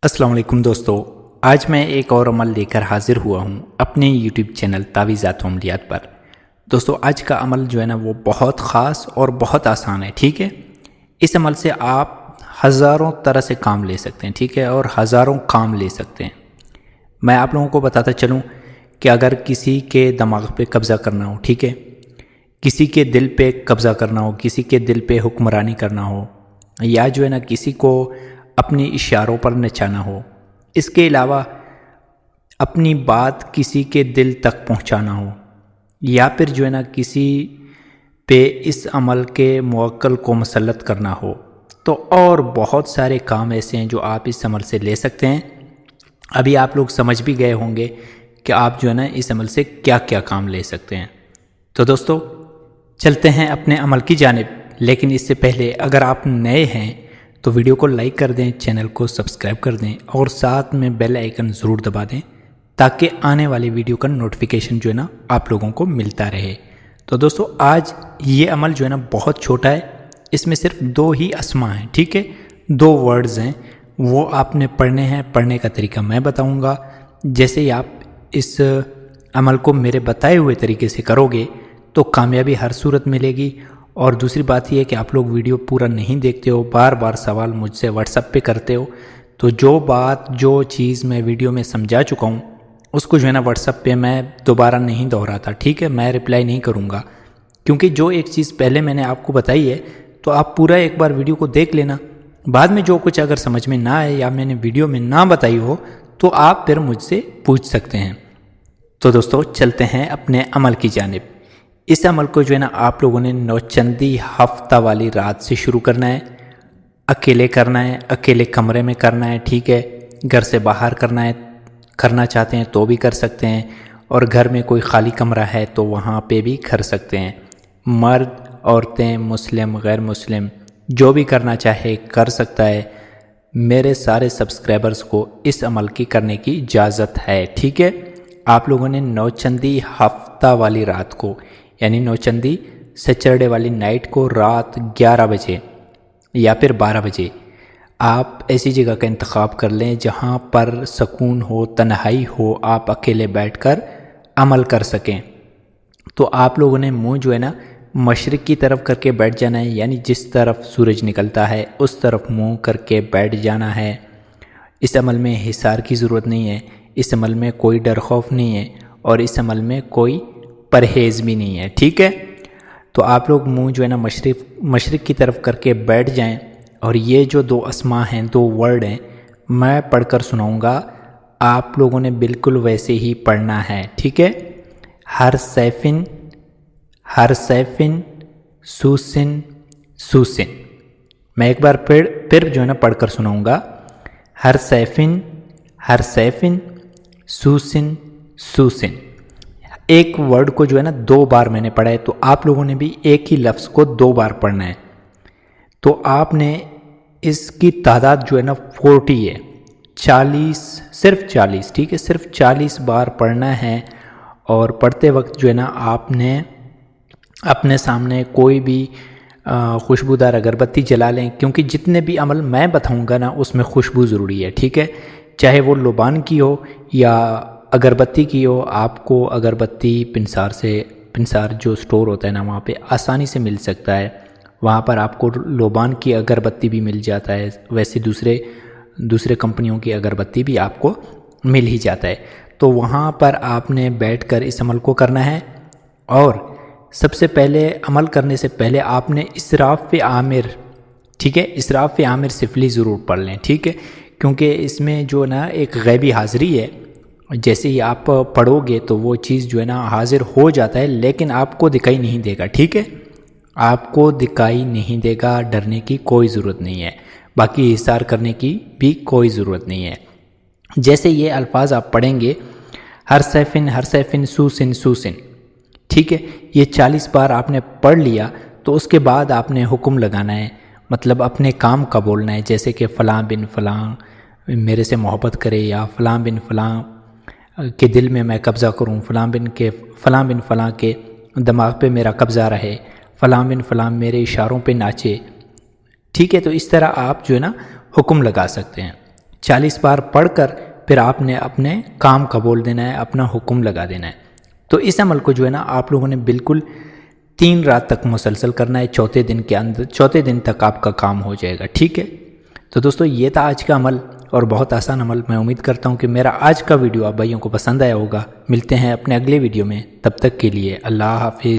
السلام علیکم دوستو، آج میں ایک اور عمل لے کر حاضر ہوا ہوں اپنے یوٹیوب چینل تعویذات و عملیات پر۔ دوستو آج کا عمل جو ہے نا وہ بہت خاص اور بہت آسان ہے، ٹھیک ہے۔ اس عمل سے آپ ہزاروں طرح سے کام لے سکتے ہیں، ٹھیک ہے، اور ہزاروں کام لے سکتے ہیں۔ میں آپ لوگوں کو بتاتا چلوں کہ اگر کسی کے دماغ پہ قبضہ کرنا ہو، ٹھیک ہے، کسی کے دل پہ قبضہ کرنا ہو، کسی کے دل پہ حکمرانی کرنا ہو، یا جو ہے نا کسی کو اپنی اشاروں پر نچانا ہو، اس کے علاوہ اپنی بات کسی کے دل تک پہنچانا ہو، یا پھر جو ہے نا کسی پہ اس عمل کے موکل کو مسلط کرنا ہو، تو اور بہت سارے کام ایسے ہیں جو آپ اس عمل سے لے سکتے ہیں۔ ابھی آپ لوگ سمجھ بھی گئے ہوں گے کہ آپ جو ہے نا اس عمل سے کیا کیا کام لے سکتے ہیں۔ تو دوستو چلتے ہیں اپنے عمل کی جانب، لیکن اس سے پہلے اگر آپ نئے ہیں تو ویڈیو کو لائک کر دیں، چینل کو سبسکرائب کر دیں اور ساتھ میں بیل آئیکن ضرور دبا دیں تاکہ آنے والی ویڈیو کا نوٹیفیکیشن جو ہے نا آپ لوگوں کو ملتا رہے۔ تو دوستو آج یہ عمل جو ہے نا بہت چھوٹا ہے، اس میں صرف 2 ہی اسما ہیں، ٹھیک ہے، 2 ورڈز ہیں، وہ آپ نے پڑھنے ہیں۔ پڑھنے کا طریقہ میں بتاؤں گا، جیسے ہی آپ اس عمل کو میرے بتائے ہوئے طریقے سے کرو گے تو کامیابی ہر صورت ملے گی۔ اور دوسری بات یہ ہے کہ آپ لوگ ویڈیو پورا نہیں دیکھتے ہو، بار بار سوال مجھ سے واٹس ایپ پہ کرتے ہو، تو جو چیز میں ویڈیو میں سمجھا چکا ہوں اس کو جو ہے نا واٹس ایپ پہ میں دوبارہ نہیں دہراتا، ٹھیک ہے، میں رپلائی نہیں کروں گا، کیونکہ جو ایک چیز پہلے میں نے آپ کو بتائی ہے تو آپ پورا ایک بار ویڈیو کو دیکھ لینا، بعد میں جو کچھ اگر سمجھ میں نہ آئے یا میں نے ویڈیو میں نہ بتائی ہو تو آپ پھر مجھ سے پوچھ سکتے ہیں۔ تو دوستو چلتے ہیں اپنے عمل کی جانب۔ اس عمل کو جو ہے نا آپ لوگوں نے نوچندی ہفتہ والی رات سے شروع کرنا ہے، اکیلے کرنا ہے، اکیلے کمرے میں کرنا ہے، ٹھیک ہے، گھر سے باہر کرنا ہے، کرنا چاہتے ہیں تو بھی کر سکتے ہیں، اور گھر میں کوئی خالی کمرہ ہے تو وہاں پہ بھی کر سکتے ہیں۔ مرد، عورتیں، مسلم، غیر مسلم، جو بھی کرنا چاہے کر سکتا ہے۔ میرے سارے سبسکرائبرز کو اس عمل کی کرنے کی اجازت ہے، ٹھیک ہے۔ آپ لوگوں نے نوچندی ہفتہ والی رات کو، یعنی نوچندی سیچرڈے والی نائٹ کو رات 11 بجے یا پھر 12 بجے آپ ایسی جگہ کا انتخاب کر لیں جہاں پر سکون ہو، تنہائی ہو، آپ اکیلے بیٹھ کر عمل کر سکیں۔ تو آپ لوگوں نے منہ جو ہے نا مشرق کی طرف کر کے بیٹھ جانا ہے، یعنی جس طرف سورج نکلتا ہے اس طرف منہ کر کے بیٹھ جانا ہے۔ اس عمل میں حصار کی ضرورت نہیں ہے، اس عمل میں کوئی ڈر خوف نہیں ہے، اور اس عمل میں کوئی پرہیز بھی نہیں ہے، ٹھیک ہے۔ تو آپ لوگ منہ جو ہے نا مشرق کی طرف کر کے بیٹھ جائیں، اور یہ جو 2 اسما ہیں، 2 ورڈ ہیں، میں پڑھ کر سناؤں گا، آپ لوگوں نے بالکل ویسے ہی پڑھنا ہے، ٹھیک ہے۔ ہر سیفن سوسن سوسن۔ میں ایک بار پھر جو ہے نا پڑھ کر سناؤں گا، ہر سیفن سوسن سوسن۔ ایک ورڈ کو جو ہے نا 2 بار میں نے پڑھا ہے، تو آپ لوگوں نے بھی ایک ہی لفظ کو 2 بار پڑھنا ہے۔ تو آپ نے اس کی تعداد جو ہے نا 40 ہے، 40، صرف 40، ٹھیک ہے، صرف 40 بار پڑھنا ہے۔ اور پڑھتے وقت جو ہے نا آپ نے اپنے سامنے کوئی بھی خوشبودار اگربتی جلا لیں، کیونکہ جتنے بھی عمل میں بتاؤں گا نا اس میں خوشبو ضروری ہے، ٹھیک ہے، چاہے وہ لوبان کی ہو یا اگربتی کی ہو۔ آپ کو اگربتی پنسار جو سٹور ہوتا ہے نا وہاں پہ آسانی سے مل سکتا ہے، وہاں پر آپ کو لوبان کی اگربتی بھی مل جاتا ہے، ویسے دوسرے کمپنیوں کی اگربتی بھی آپ کو مل ہی جاتا ہے۔ تو وہاں پر آپ نے بیٹھ کر اس عمل کو کرنا ہے، اور سب سے پہلے عمل کرنے سے پہلے آپ نے اسراف عامر، ٹھیک ہے، اسراف عامر سفلی ضرور پڑھ لیں، ٹھیک ہے، کیونکہ اس میں جو نا ایک غیبی حاضری ہے، جیسے ہی آپ پڑھو گے تو وہ چیز جو ہے نا حاضر ہو جاتا ہے، لیکن آپ کو دکھائی نہیں دے گا، ٹھیک ہے، آپ کو دکھائی نہیں دے گا، ڈرنے کی کوئی ضرورت نہیں ہے، باقی حصار کرنے کی بھی کوئی ضرورت نہیں ہے۔ جیسے یہ الفاظ آپ پڑھیں گے، ہر سیفن سوسن سوسن، ٹھیک ہے، یہ 40 بار آپ نے پڑھ لیا، تو اس کے بعد آپ نے حکم لگانا ہے، مطلب اپنے کام کا بولنا ہے، جیسے کہ فلاں بن فلاں میرے سے محبت کرے، یا فلاں بن فلاں کے دل میں میں قبضہ کروں، فلاں بن فلاں کے دماغ پہ میرا قبضہ رہے، فلاں بن فلاں میرے اشاروں پہ ناچے، ٹھیک ہے۔ تو اس طرح آپ جو ہے نا حکم لگا سکتے ہیں، 40 بار پڑھ کر پھر آپ نے اپنے کام کا بول دینا ہے، اپنا حکم لگا دینا ہے۔ تو اس عمل کو جو ہے نا آپ لوگوں نے بالکل 3 رات تک مسلسل کرنا ہے، چوتھے دن تک آپ کا کام ہو جائے گا، ٹھیک ہے۔ تو دوستو یہ تھا آج کا عمل، اور بہت آسان عمل۔ میں امید کرتا ہوں کہ میرا آج کا ویڈیو آپ بھائیوں کو پسند آیا ہوگا۔ ملتے ہیں اپنے اگلے ویڈیو میں، تب تک کے لیے اللہ حافظ۔